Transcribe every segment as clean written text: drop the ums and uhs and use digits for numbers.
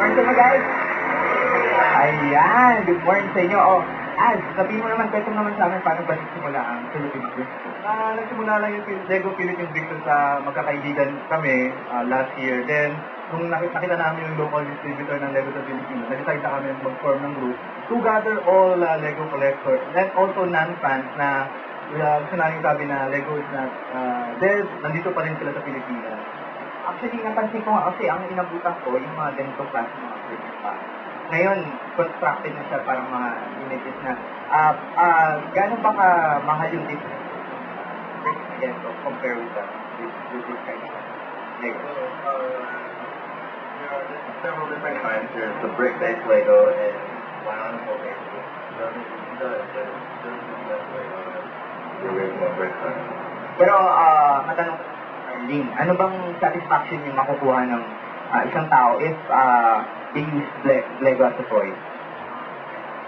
morning mo guys! Ayan, good morning sa inyo. Oh, Az, sabihin mo naman, kwento naman sa amin paano ba nagsimula ang Philippine Group? Nagsimula lang yung Lego Philippine Victor sa magkakaibigan kami last year. Then, nung nakita namin yung local distributor ng Lego sa Pilipinas, nag-decide na kami mag-form ng group to gather all Lego collectors and also non-fans na gusto namin sabi na Lego is not dead, nandito pa rin sila sa Pilipinas. Actually, napansin ko nga kasi ang inabutan ko, yung mga ganitong klase mga Christmas pa. Ngayon, constructed na siya parang mga images na, gano'n ba ka mahal yung difference? Yes, so compare with this kind of Lego. There are several different kinds. There's the brick-based Lego and one-on-one Lego. The best Lego is the original brick kind. Pero, matanong ko, Arlene, ano bang satisfaction yung makukuha ng isang tao if they use Lego as a toy?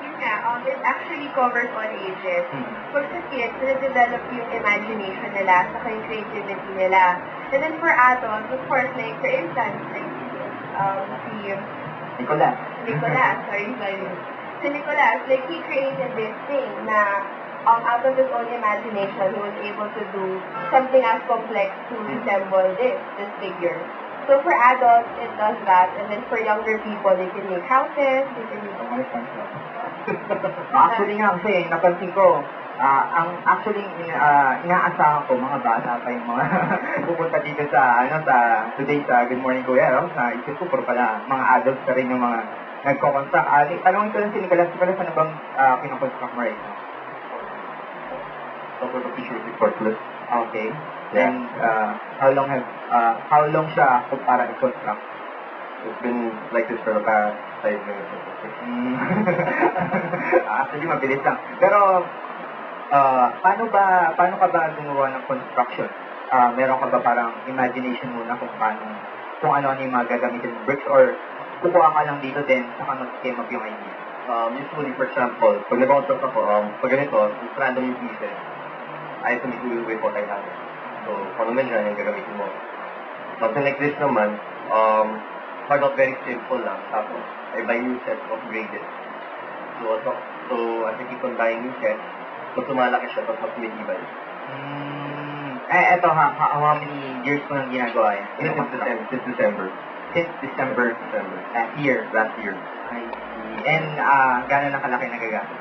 Yun nga, it actually covers all ages. For the kids, na-develop yung imagination nila, saka yung creativity nila. And then for adults, of course, like for instance, like si Nicolas. Si Nicolas, like he created this thing na out of his own imagination, he was able to do something as complex to resemble this figure. So for adults, it does that. And then for younger people, they can make houses, they can make... Actually nga kasi, napansin ko, inaasahan ko mga bata pa yung mga pupunta dito sa, today sa Good Morning Kuya, naisip ko, puro pala, mga adults pa rin yung mga nagko-construct. Tanongin ko lang si Nicolas, ano bang kinoconstruct mo right now? Also the picture is portrait. Okay. And how long siya para i-construct? It's been like this for the past 5 minutes. Actually, mabilis lang. Pero, paano ka ba gumawa ng construction? Meron ka ba parang imagination muna kung ano yung mga gagamitin ng bricks or kukuha ka lang dito din saka mag-scheme up yung idea? Usually, for example, pag nag-construct ako, pag ganito, it's random yung pieces. I have to make do with what I have. So, kung naman dyan, yung gagamitin mo. Something like this naman, start out very simple lang. Tapos, I buy new sets, upgrade it. So, as I keep on buying new sets, mas lumalaki siya, tapos mas medieval. Eto how many years ko nang ginagawa yan? Since December. Since December. Last year. I see. And, gano'n na kalaki nagagamit?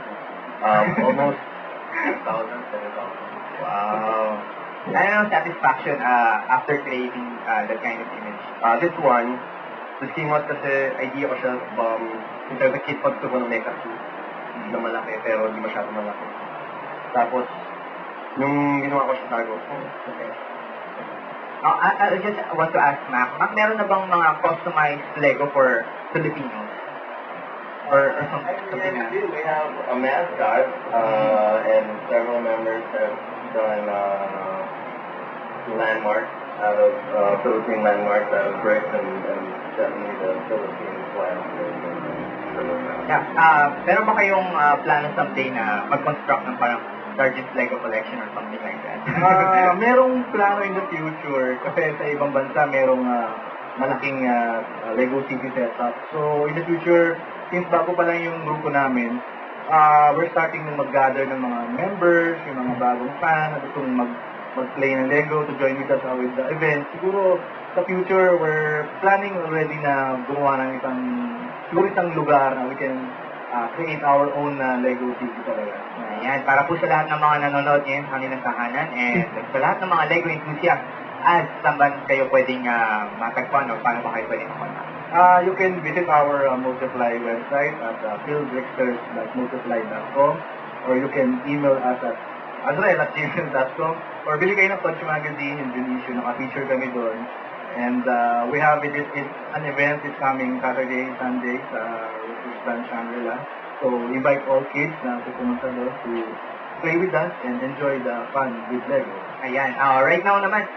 Almost 6,000, 7,000. Wow. Ano ang satisfaction after creating that kind of image? This one, the scheme was kasi idea ko siya since I was a kid, pag gusto ko ng makeup suit. Hindi na malaki, pero hindi masyado malaki. Tapos, nung ginawa ko siya, sabi ko, okay. I just want to ask Mac, meron na bang mga customized Lego for Filipinos? Or something na? We have a mascot, and several members have done landmarks out of Philippine landmarks out of bricks and definitely the Philippine flag. Yeah, meron ba kayong plano someday na mag-construct ng parang Sergeant's Lego collection or something like that? Merong plano in the future kasi sa ibang bansa merong malaking Lego City setup. So in the future, since bago pa lang yung grupo namin, we're starting na mag-gather ng mga members, yung mga bagong fan na gustong mag-play ng Lego to join with us with the event. Siguro sa future, we're planning already na gumawa ng isang lugar na we can create our own Lego City talaga. Ayan, para po sa lahat ng mga nanonood ngayon sa kanilang tahanan and sa lahat ng mga Lego enthusiasts, saan ba kayo pwedeng matagpuan o paano ba kayo pwedeng makontak? You can visit our Multiply website at philbricksters.multiply.com or you can email us at azrael@gmail.com or bili kayo ng Touch Magazine, yung new issue, naka-feature kami doon. And we have an event is coming Saturday, Sunday sa Ruslan Shangri-La. So invite all kids na pumunta doon to play with us and enjoy the fun with Lego. Ayan, right now naman,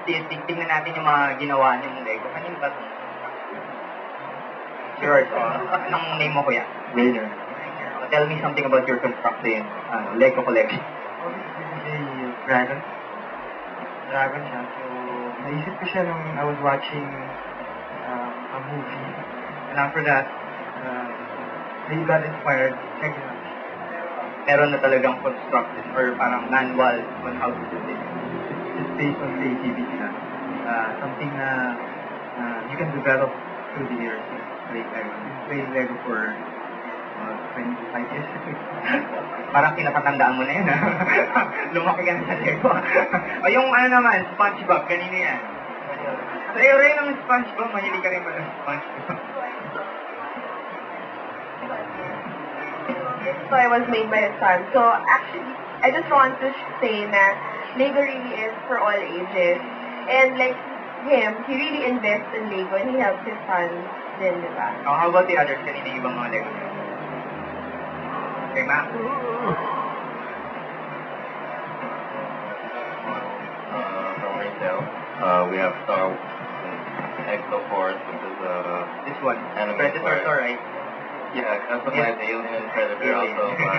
tingnan natin yung mga ginawa niyong Lego. Kanino ba ito? Sure. Anong name mo kuya? Rainer. Tell me something about your constructing Lego collection. Dragon siya. So, naisip ko siya nung I was watching a movie And after that, they got inspired, check it out. Meron na talagang constructed or parang manual on how to do this. It's based on creativity na. Something na you can develop through the years. Playing Lego for 25 years. Parang kinapatandaan mo na yun, ha? Lumaki ka na sa Lego. O yung ano naman, SpongeBob, kanino yan? Sa'yo rin ang SpongeBob, mahilig ka rin ba ng SpongeBob? So I was made by a son. So actually, I just want to say na Lego really is for all ages. And like him, he really invests in Lego and he helps his son din, di ba? Oh, how about the others? Kanino yung ibang mga Lego? Okay, ma'am? From retail, we have Star Wars, Exo Force, which is This one. Anime Predator, inspired. right? yeah, customized Alien Predator also by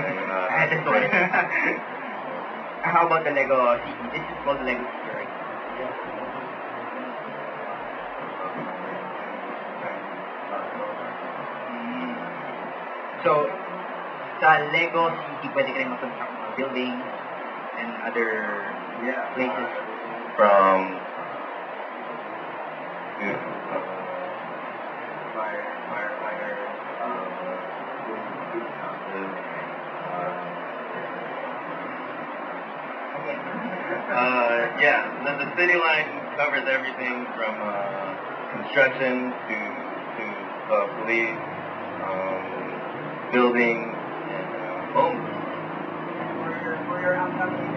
This one. How about the Lego City? This is called Lego City, right? Mm. So, sa Lego City, pwede ka rin mag-construct ng buildings and other places. from firefighter, yeah, the city line covers everything from construction to police, buildings, and homes. For your upcoming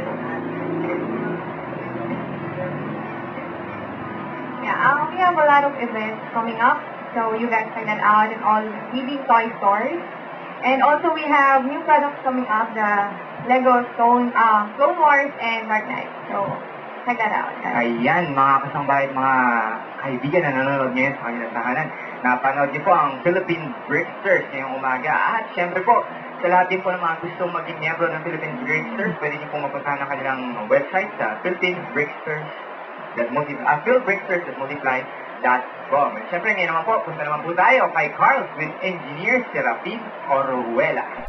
Yeah, we have a lot of events coming up, so you guys check that out in all leading toy stores. And also we have new products coming up, the Lego Clone Wars and Dark Knight. So check that out, guys. Ayan, mga kasangbahay at mga kaibigan na nanonood ngayon sa kanilang tahanan. Napanood niyo po ang Philippine Bricksters ngayong umaga. At syempre po, sa lahat din po ng mga gustong maging miyembro ng Philippine Bricksters, pwede niyo po mapunta ng kanilang website sa philbricksters.multiply.com. At syempre ngayon naman po, punta naman po tayo kay Carl with Engineer Serafin Oruela.